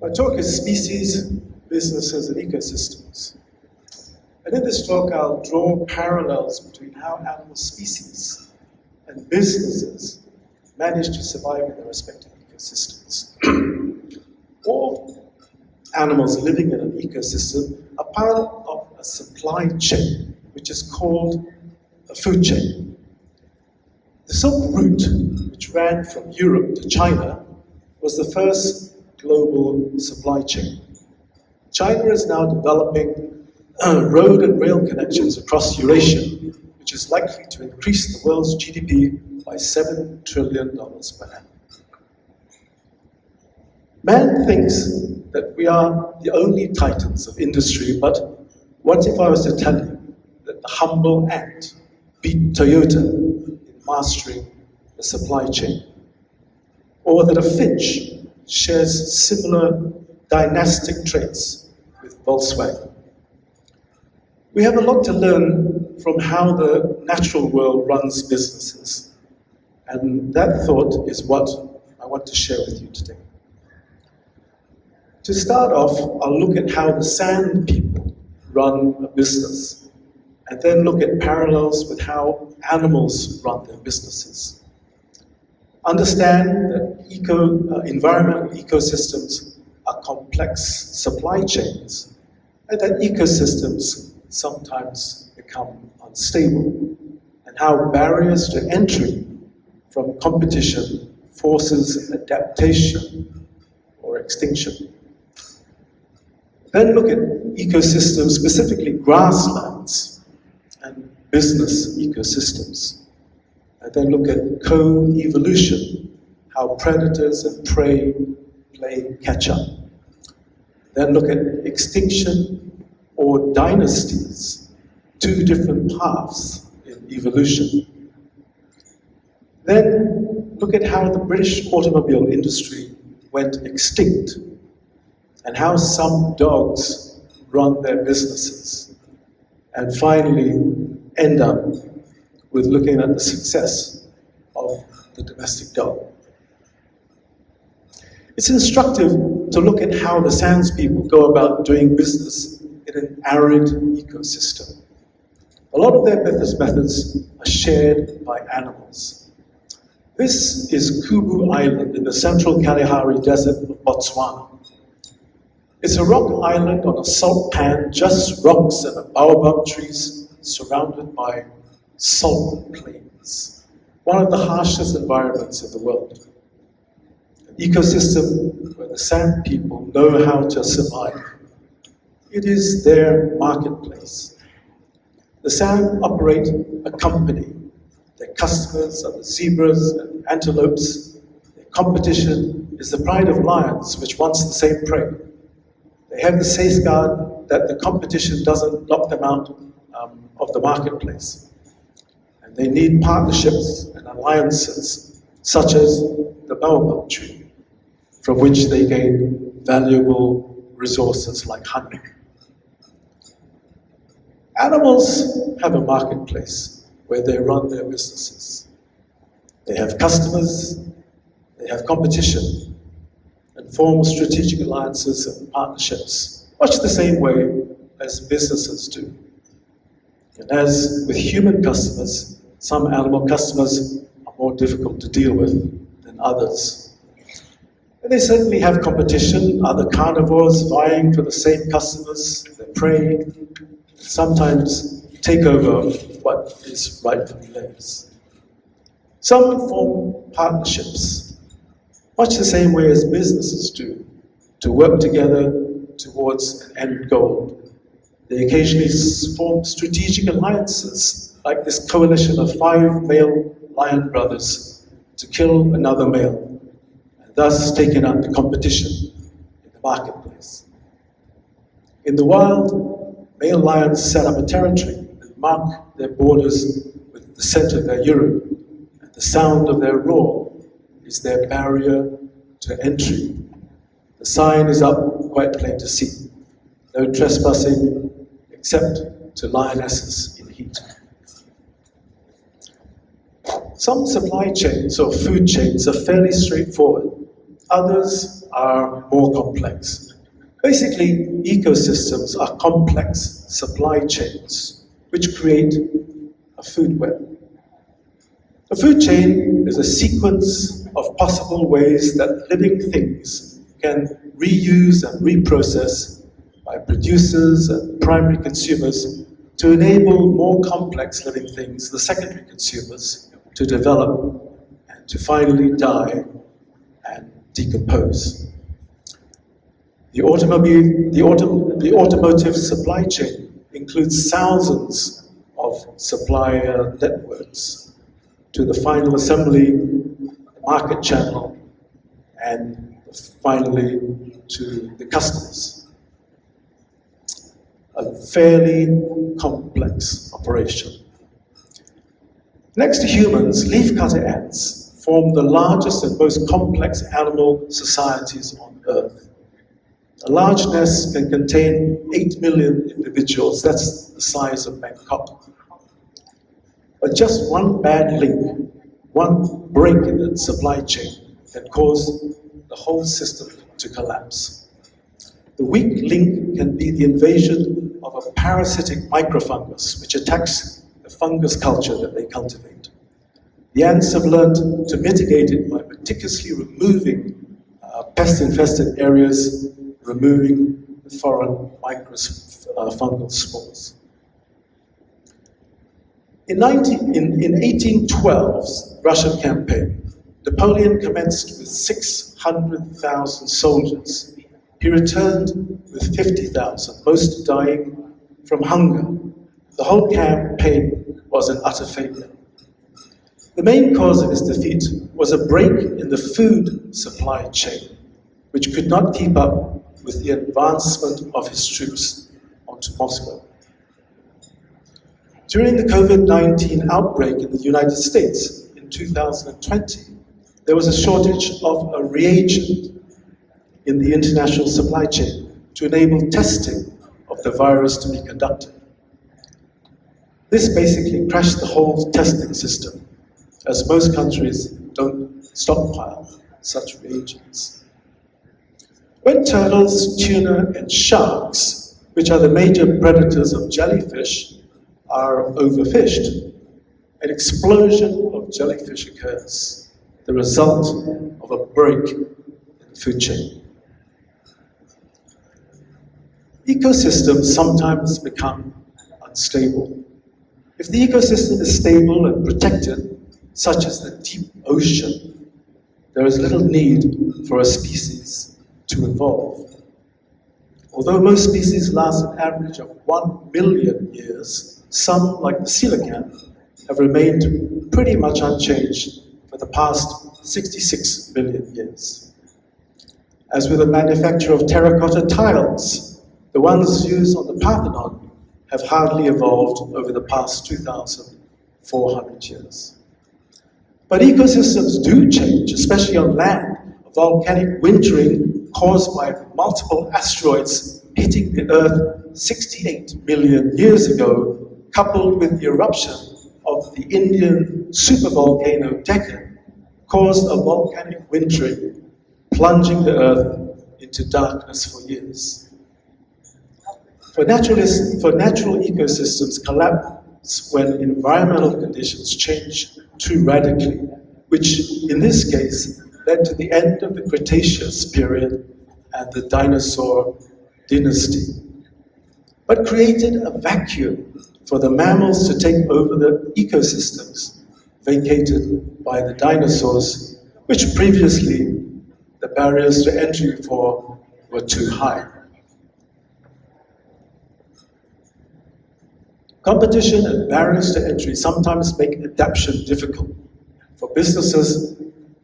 My talk is Species, Businesses, and Ecosystems. And in this talk, I'll draw parallels between how animal species and businesses manage to survive in their respective ecosystems. All animals living in an ecosystem are part of a supply chain, which is called a food chain. The Silk Route, which ran from Europe to China, was the first global supply chain. China is now developing road and rail connections across Eurasia, which is likely to increase the world's GDP by $7 trillion per annum. Man thinks that we are the only titans of industry, but what if I was to tell you that the humble ant beat Toyota in mastering the supply chain? Or that a finch shares similar dynastic traits with Volkswagen? We have a lot to learn from how the natural world runs businesses, and that thought is what I want to share with you today. To start off, I'll look at how the sand people run a business, and then look at parallels with how animals run their businesses. Understand that environmental ecosystems are complex supply chains, and that ecosystems sometimes become unstable, and how barriers to entry from competition forces adaptation or extinction. Then look at ecosystems, specifically grasslands and business ecosystems. And then look at co-evolution, how predators and prey play catch-up. Then look at extinction or dynasties, two different paths in evolution. Then look at how the British automobile industry went extinct, and how some dogs run their businesses. And finally, end up with looking at the success of the domestic dog. It's instructive to look at how the sands people go about doing business in an arid ecosystem. A lot of their business methods are shared by animals. This is Kubu Island in the central Kalahari Desert of Botswana. It's a rock island on a salt pan, just rocks and baobab trees surrounded by salt plains, one of the harshest environments in the world. An ecosystem where the sand people know how to survive. It is their marketplace. The sand operate a company. Their customers are the zebras and antelopes. Their competition is the pride of lions, which wants the same prey. They have the safeguard that the competition doesn't knock them out of the marketplace. And they need partnerships and alliances, such as the baobab tree, from which they gain valuable resources like honey. Animals have a marketplace where they run their businesses. They have customers, they have competition, and form strategic alliances and partnerships, much the same way as businesses do. And as with human customers, some animal customers are more difficult to deal with than others. And they certainly have competition, other carnivores vying for the same customers, their prey, sometimes take over what is rightfully theirs. Some form partnerships, much the same way as businesses do, to work together towards an end goal. They occasionally form strategic alliances, like this coalition of 5 male lion brothers to kill another male, and thus taking up the competition in the marketplace. In the wild, male lions set up a territory and mark their borders with the scent of their urine, and the sound of their roar is their barrier to entry. The sign is up, quite plain to see. No trespassing, except to lionesses in heat. Some supply chains or food chains are fairly straightforward. Others are more complex. Basically, ecosystems are complex supply chains which create a food web. A food chain is a sequence of possible ways that living things can reuse and reprocess by producers and primary consumers to enable more complex living things, the secondary consumers, to develop and to finally die and decompose. The automotive supply chain includes thousands of supplier networks to the final assembly, market channel, and finally to the customers. A fairly complex operation. Next to humans, leafcutter ants form the largest and most complex animal societies on Earth. A large nest can contain 8 million individuals. That's the size of Bangkok. But just one bad link, one break in the supply chain can cause the whole system to collapse. The weak link can be the invasion of a parasitic microfungus which attacks the fungus culture that they cultivate. The ants have learned to mitigate it by meticulously removing pest-infested areas, removing the foreign fungal spores. In 1812's Russian campaign, Napoleon commenced with 600,000 soldiers. He returned with 50,000, most dying from hunger. The whole campaign was an utter failure. The main cause of his defeat was a break in the food supply chain, which could not keep up with the advancement of his troops onto Moscow. During the COVID-19 outbreak in the United States in 2020, there was a shortage of a reagent in the international supply chain to enable testing of the virus to be conducted. This basically crashed the whole testing system, as most countries don't stockpile such reagents. When turtles, tuna, and sharks, which are the major predators of jellyfish, are overfished, an explosion of jellyfish occurs, the result of a break in the food chain. Ecosystems sometimes become unstable. If the ecosystem is stable and protected, such as the deep ocean, there is little need for a species to evolve. Although most species last an average of 1 million years, some, like the coelacanth, have remained pretty much unchanged for the past 66 million years. As with the manufacture of terracotta tiles, the ones used on the Parthenon have hardly evolved over the past 2,400 years. But ecosystems do change, especially on land. Volcanic wintering caused by multiple asteroids hitting the Earth 68 million years ago, coupled with the eruption of the Indian supervolcano Deccan, caused a volcanic wintering, plunging the Earth into darkness for years. For natural ecosystems collapse when environmental conditions change too radically, which in this case led to the end of the Cretaceous period and the dinosaur dynasty, but created a vacuum for the mammals to take over the ecosystems vacated by the dinosaurs, which previously the barriers to entry for were too high. Competition and barriers to entry sometimes make adaptation difficult. For businesses,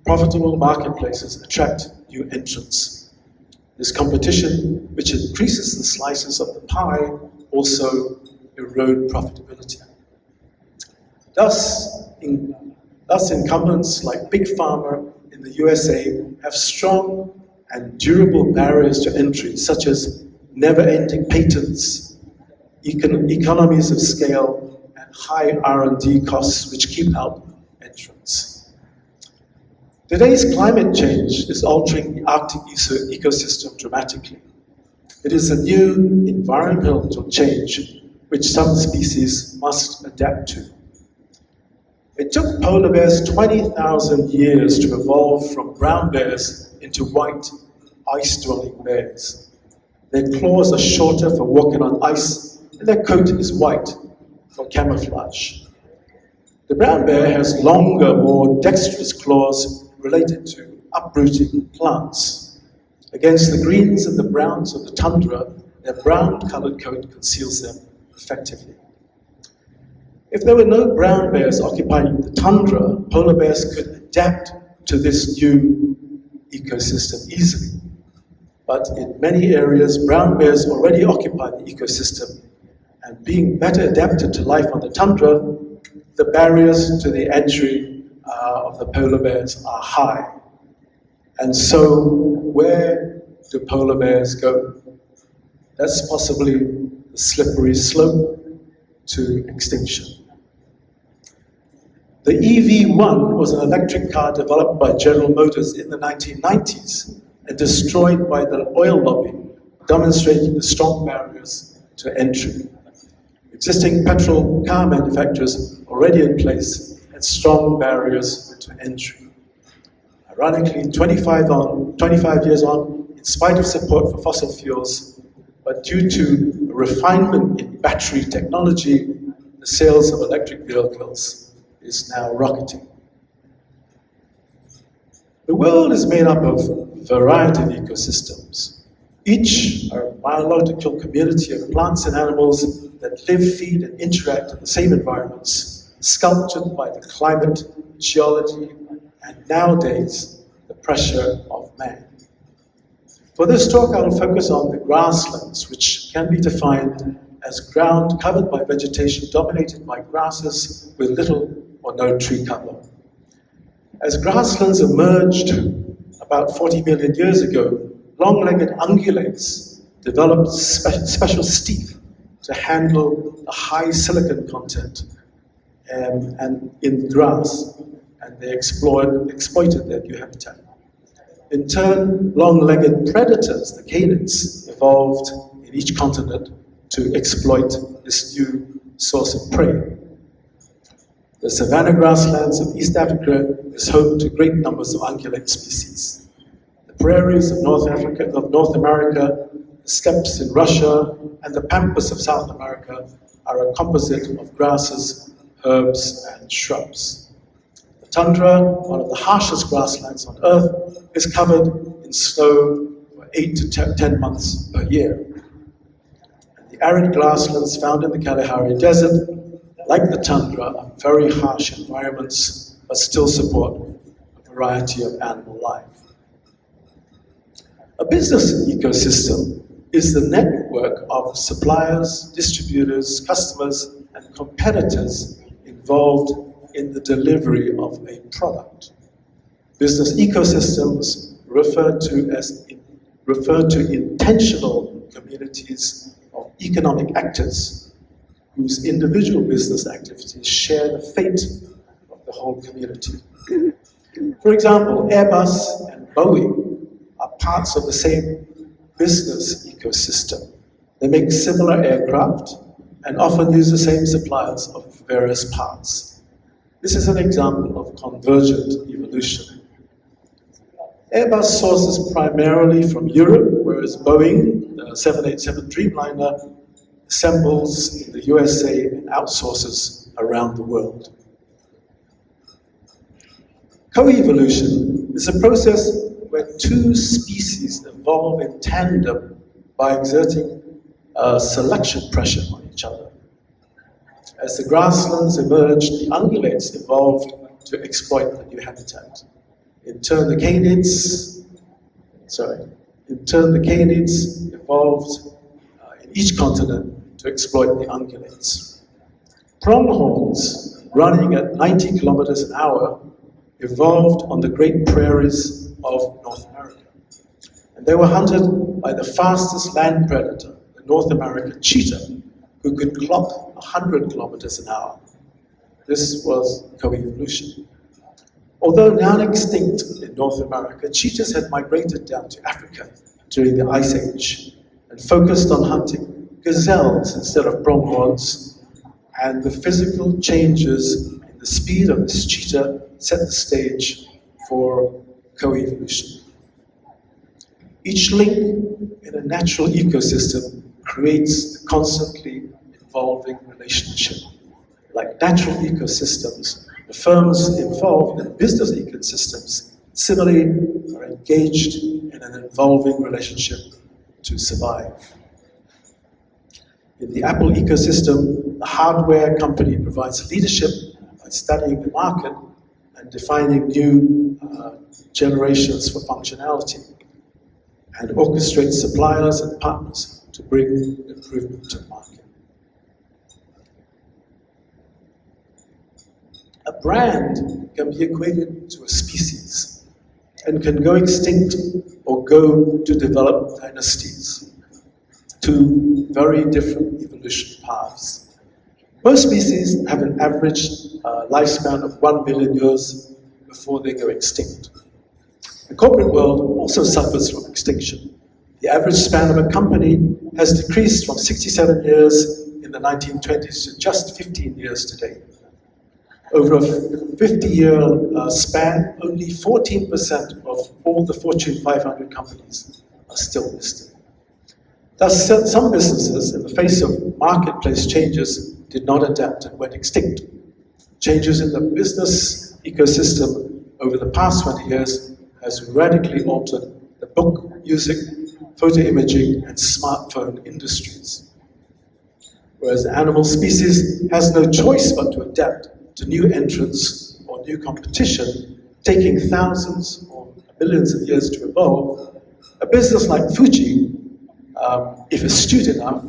profitable marketplaces attract new entrants. This competition, which increases the slices of the pie, also erode profitability. Thus, incumbents like Big Pharma in the USA have strong and durable barriers to entry, such as never-ending patents, economies of scale, and high R&D costs, which keep out entrants. Today's climate change is altering the Arctic ecosystem dramatically. It is a new environmental change which some species must adapt to. It took polar bears 20,000 years to evolve from brown bears into white, ice-dwelling bears. Their claws are shorter for walking on ice, and their coat is white for camouflage. The brown bear has longer, more dexterous claws related to uprooting plants. Against the greens and the browns of the tundra, their brown-colored coat conceals them effectively. If there were no brown bears occupying the tundra, polar bears could adapt to this new ecosystem easily. But in many areas, brown bears already occupy the ecosystem, and being better adapted to life on the tundra, the barriers to the entry of the polar bears are high. And so, where do polar bears go? That's possibly the slippery slope to extinction. The EV1 was an electric car developed by General Motors in the 1990s and destroyed by the oil lobby, demonstrating the strong barriers to entry. Existing petrol car manufacturers already in place had strong barriers to entry. Ironically, 25 years on, in spite of support for fossil fuels, but due to a refinement in battery technology, the sales of electric vehicles is now rocketing. The world is made up of a variety of ecosystems. Each are a biological community of plants and animals that live, feed, and interact in the same environments, sculptured by the climate, geology, and nowadays, the pressure of man. For this talk, I will focus on the grasslands, which can be defined as ground covered by vegetation dominated by grasses with little or no tree cover. As grasslands emerged about 40 million years ago, long-legged ungulates developed special teeth to handle the high silicon content and in grass, and they exploited their new habitat. In turn, long-legged predators, the canids, evolved in each continent to exploit this new source of prey. The savanna grasslands of East Africa is home to great numbers of ungulate species. The prairies of North America, the steppes in Russia, and the pampas of South America are a composite of grasses, herbs, and shrubs. The tundra, one of the harshest grasslands on Earth, is covered in snow for 8 to 10 months per year. And the arid grasslands found in the Kalahari Desert, like the tundra, are very harsh environments, but still support a variety of animal life. A business ecosystem is the network of suppliers, distributors, customers, and competitors involved in the delivery of a product. Business ecosystems refer to intentional communities of economic actors whose individual business activities share the fate of the whole community. For example, Airbus and Boeing are parts of the same business ecosystem. They make similar aircraft and often use the same suppliers of various parts. This is an example of convergent evolution. Airbus sources primarily from Europe, whereas Boeing, the 787 Dreamliner, assembles in the USA and outsources around the world. Coevolution is a process where two species evolve in tandem by exerting selection pressure on each other. As the grasslands emerged, the ungulates evolved to exploit the new habitat. In turn, the canids evolved in each continent to exploit the ungulates. Pronghorns, running at 90 kilometers an hour, evolved on the great prairies of North America. And they were hunted by the fastest land predator, the North American cheetah, who could clock 100 kilometers an hour. This was coevolution. Although now extinct in North America, cheetahs had migrated down to Africa during the Ice Age and focused on hunting gazelles instead of pronghorns, and the physical changes in the speed of this cheetah set the stage for co-evolution. Each link in a natural ecosystem creates a constantly evolving relationship. Like natural ecosystems, the firms involved in business ecosystems similarly are engaged in an evolving relationship to survive. In the Apple ecosystem, the hardware company provides leadership by studying the market and defining new generations for functionality, and orchestrates suppliers and partners to bring improvement to the market. A brand can be equated to a species and can go extinct or go to develop dynasties, two very different evolution paths. Most species have an average lifespan of 1 billion years before they go extinct. The corporate world also suffers from extinction. The average span of a company has decreased from 67 years in the 1920s to just 15 years today. Over a 50-year span, only 14% of all the Fortune 500 companies are still listed. Thus, some businesses, in the face of marketplace changes, did not adapt and went extinct. Changes in the business ecosystem over the past 20 years has radically altered the book, music, photo imaging, and smartphone industries. Whereas the animal species has no choice but to adapt to new entrants or new competition, taking thousands or millions of years to evolve, a business like Fuji, if astute enough,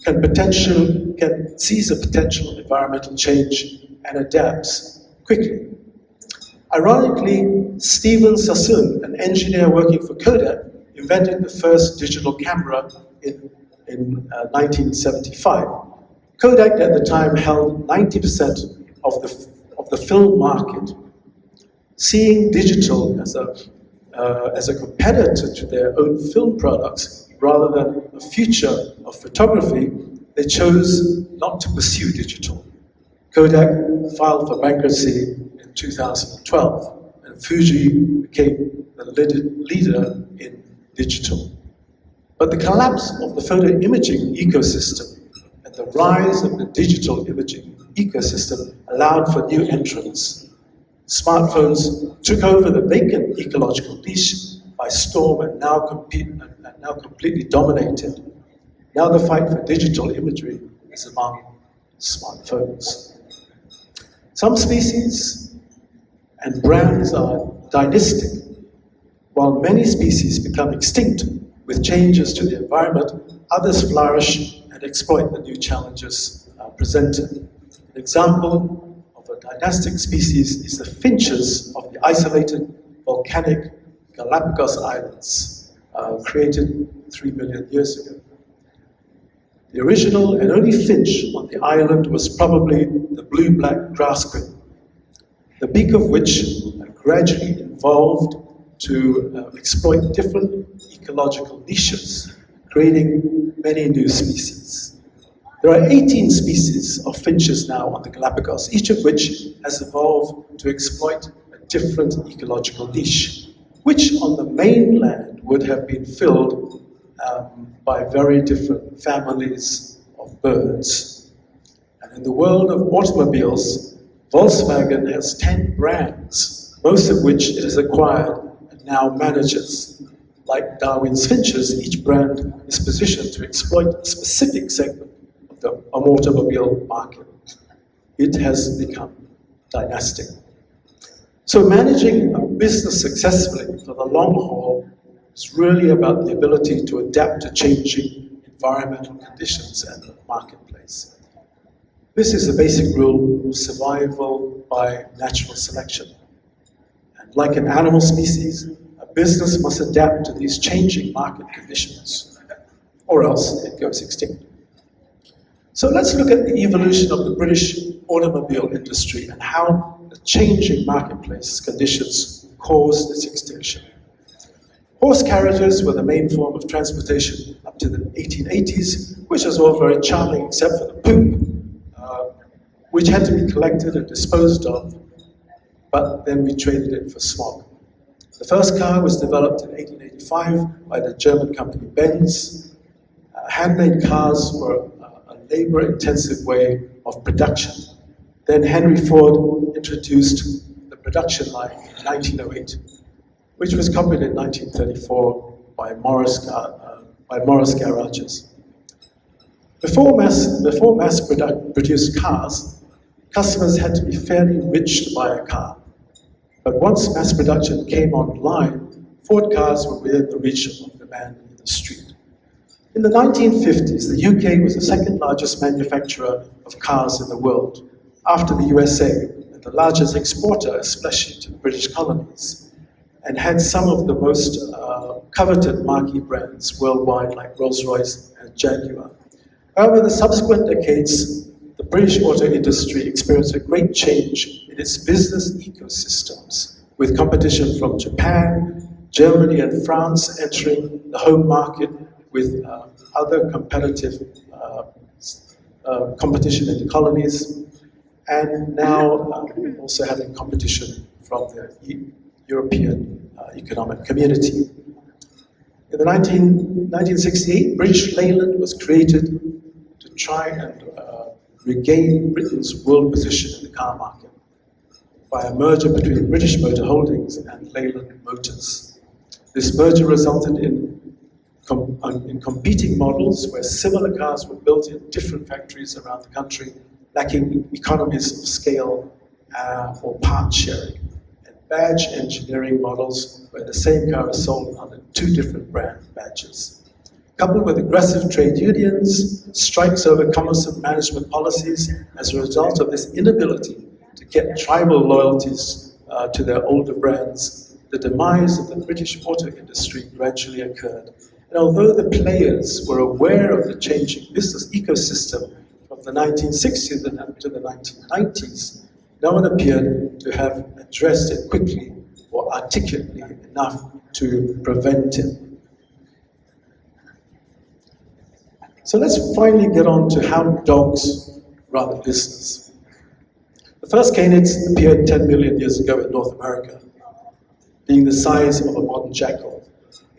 can seize a potential environmental change and adapts quickly. Ironically, Stephen Sassoon, an engineer working for Kodak, invented the first digital camera in 1975. Kodak at the time held 90% of the film market. Seeing digital as a competitor to their own film products rather than a future of photography, they chose not to pursue digital. Kodak filed for bankruptcy in 2012, and Fuji became the leader in digital. But the collapse of the photo imaging ecosystem and the rise of the digital imaging ecosystem allowed for new entrants. Smartphones took over the vacant ecological niche by storm and now completely dominated. Now the fight for digital imagery is among smartphones. Some species and brands are dynastic, while many species become extinct with changes to the environment. Others flourish and exploit the new challenges presented. An example of a dynastic species is the finches of the isolated volcanic Galapagos Islands, created 3 million years ago. The original and only finch on the island was probably the blue-black grassquin, the beak of which gradually evolved to exploit different ecological niches, creating many new species. There are 18 species of finches now on the Galapagos, each of which has evolved to exploit a different ecological niche, which on the mainland would have been filled by very different families of birds. And in the world of automobiles, Volkswagen has 10 brands, most of which it has acquired and now manages. Like Darwin's finches, each brand is positioned to exploit a specific segment of the automobile market. It has become dynastic. So managing a business successfully for the long haul is really about the ability to adapt to changing environmental conditions and the marketplace. This is the basic rule of survival by natural selection. And like an animal species, a business must adapt to these changing market conditions, or else it goes extinct. So let's look at the evolution of the British automobile industry and how the the changing marketplace conditions caused its extinction. Horse carriages were the main form of transportation up to the 1880s, which was all very charming except for the poop, which had to be collected and disposed of, but then we traded it for smog. The first car was developed in 1885 by the German company Benz. Handmade cars were a labor-intensive way of production. Then Henry Ford introduced the production line in 1908, which was copied in 1934 by Morris garages. Before mass-produced cars, customers had to be fairly rich to buy a car. But once mass production came online, Ford cars were within the reach of the man in the street. In the 1950s, the UK was the second largest manufacturer of cars in the world, after the USA, and the largest exporter, especially to the British colonies, and had some of the most coveted marquee brands worldwide, like Rolls-Royce and Jaguar. However, in the subsequent decades, the British auto industry experienced a great change in its business ecosystems, with competition from Japan, Germany, and France entering the home market with other competitive competition in the colonies, and now also having competition from the European Economic Community. In the 1968, British Leyland was created to try and regain Britain's world position in the car market by a merger between British Motor Holdings and Leyland Motors. This merger resulted in competing models where similar cars were built in different factories around the country, lacking economies of scale or part sharing, and badge engineering models where the same car is sold under two different brand badges. Coupled with aggressive trade unions, strikes over cumbersome management policies, as a result of this inability to get tribal loyalties to their older brands, the demise of the British auto industry gradually occurred. And although the players were aware of the changing business ecosystem from the 1960s and up to the 1990s, no one appeared to have addressed it quickly or articulately enough to prevent it. So let's finally get on to how dogs run a business. The first canids appeared 10 million years ago in North America, being the size of a modern jackal.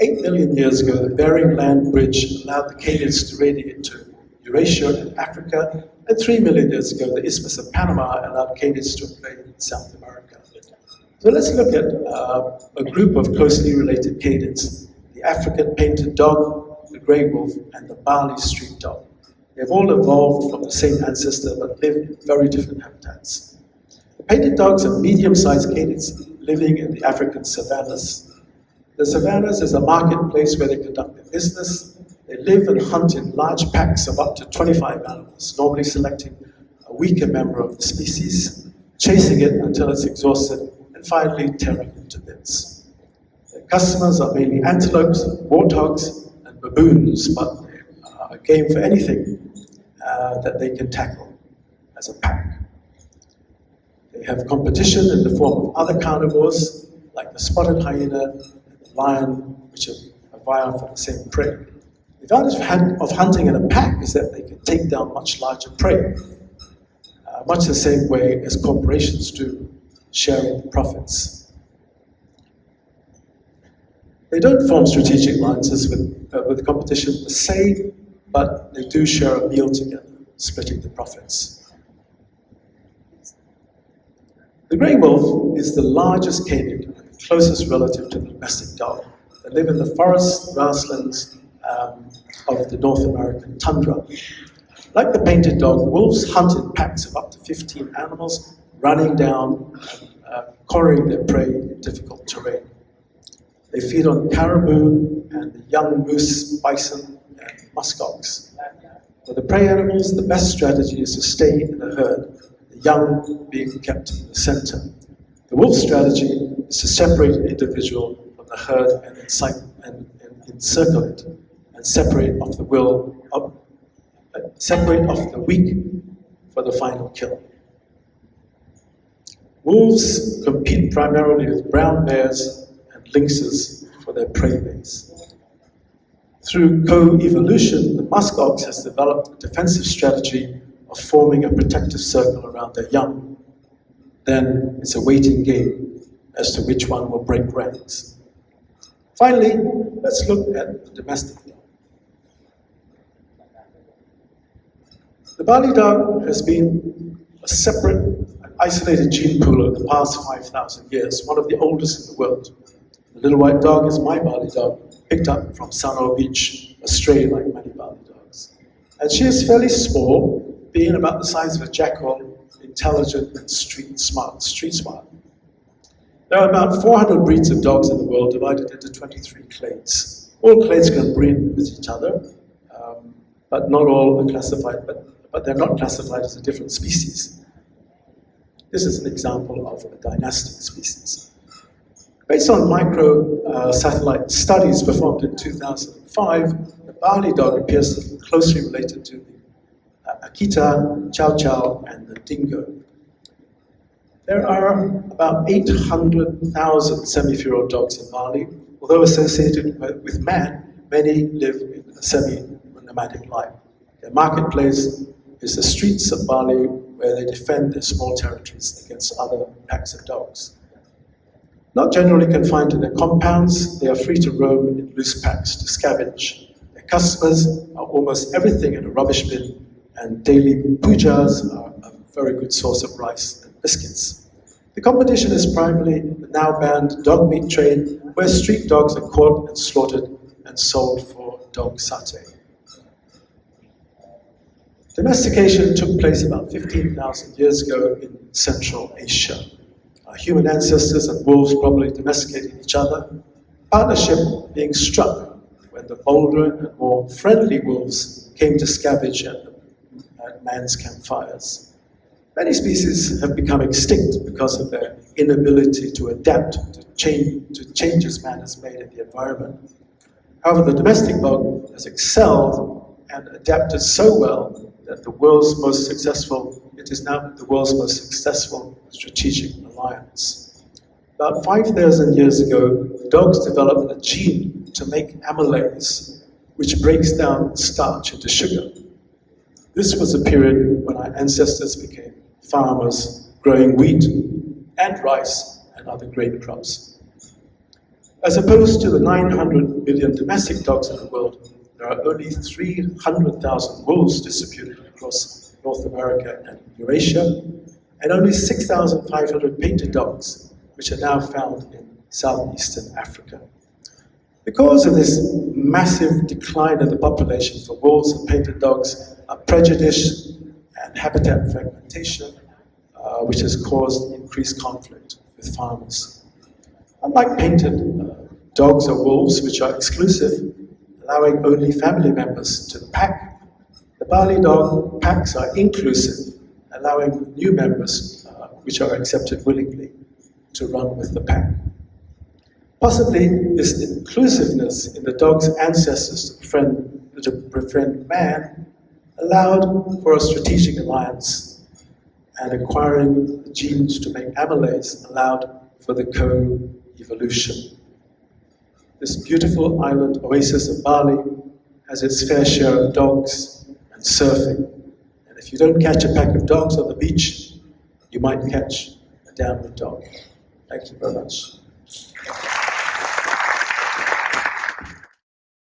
8 million years ago, the Bering Land Bridge allowed the canids to radiate to Eurasia and Africa, and 3 million years ago, the Isthmus of Panama allowed canids to invade South America. So let's look at a group of closely related canids: the African painted dog, the grey wolf, and the Bali street dog. They've all evolved from the same ancestor but live in very different habitats. The painted dogs are medium-sized canids living in the African savannas. The savannas is a marketplace where they conduct their business. They live and hunt in large packs of up to 25 animals, normally selecting a weaker member of the species, chasing it until it's exhausted, and finally tearing it to bits. Their customers are mainly antelopes, warthogs, baboons, but they are game for anything that they can tackle as a pack. They have competition in the form of other carnivores, like the spotted hyena and the lion, which are vying for the same prey. The advantage of hunting in a pack is that they can take down much larger prey, much the same way as corporations do, sharing the profits. They don't form strategic alliances with the competition per se, but they do share a meal together, splitting the profits. The grey wolf is the largest canid and the closest relative to the domestic dog. They live in the forest grasslands of the North American tundra. Like the painted dog, wolves hunt in packs of up to 15 animals, running down and cornering their prey in difficult terrain. They feed on caribou and the young moose, bison, and muskox. For the prey animals, the best strategy is to stay in the herd, the young being kept in the center. The wolf strategy is to separate an individual from the herd and encircle it, and separate off the weak for the final kill. Wolves compete primarily with brown bears and lynxes for their prey base. Through co-evolution, the musk ox has developed a defensive strategy of forming a protective circle around their young. Then it's a waiting game as to which one will break ranks. Finally, let's look at the domestic dog. The Bali dog has been a separate and isolated gene pool over the past 5,000 years, one of the oldest in the world. The little white dog is my Bali dog, picked up from Sanur Beach, Australia, like many Bali dogs. And she is fairly small, being about the size of a jackal, intelligent and street smart. There are about 400 breeds of dogs in the world, divided into 23 clades. All clades can breed with each other, but not all are classified, but they're not classified as a different species. This is an example of a dynastic species. Based on micro-satellite studies performed in 2005, the Bali dog appears to be closely related to the Akita, Chow Chow, and the dingo. There are about 800,000 semi-feral dogs in Bali. Although associated with man, many live in a semi-nomadic life. Their marketplace is the streets of Bali, where they defend their small territories against other packs of dogs. Not generally confined to their compounds, they are free to roam in loose packs to scavenge. Their customers are almost everything in a rubbish bin, and daily pujas are a very good source of rice and biscuits. The competition is primarily the now banned dog meat trade, where street dogs are caught and slaughtered and sold for dog satay. Domestication took place about 15,000 years ago in Central Asia. Our human ancestors and wolves probably domesticated each other, partnership being struck when the bolder and more friendly wolves came to scavenge at man's campfires. Many species have become extinct because of their inability to adapt to changes man has made in the environment. However, the domestic dog has excelled and adapted so well that it is now the world's most successful strategic alliance. About 5,000 years ago, dogs developed a gene to make amylase, which breaks down starch into sugar. This was a period when our ancestors became farmers, growing wheat and rice and other grain crops. As opposed to the 900 million domestic dogs in the world, there are only 300,000 wolves distributed across North America and Eurasia, and only 6,500 painted dogs, which are now found in southeastern Africa. Because of this massive decline in the population for wolves and painted dogs, are prejudice and habitat fragmentation, which has caused increased conflict with farmers. Unlike painted dogs or wolves, which are exclusive, allowing only family members to the pack, the Bali dog packs are inclusive, allowing new members, which are accepted willingly, to run with the pack. Possibly this inclusiveness in the dog's ancestors to befriend man allowed for a strategic alliance, and acquiring the genes to make amylase allowed for the co-evolution. This beautiful island oasis of Bali has its fair share of dogs and surfing. And if you don't catch a pack of dogs on the beach, you might catch a downward dog. Thank you very much.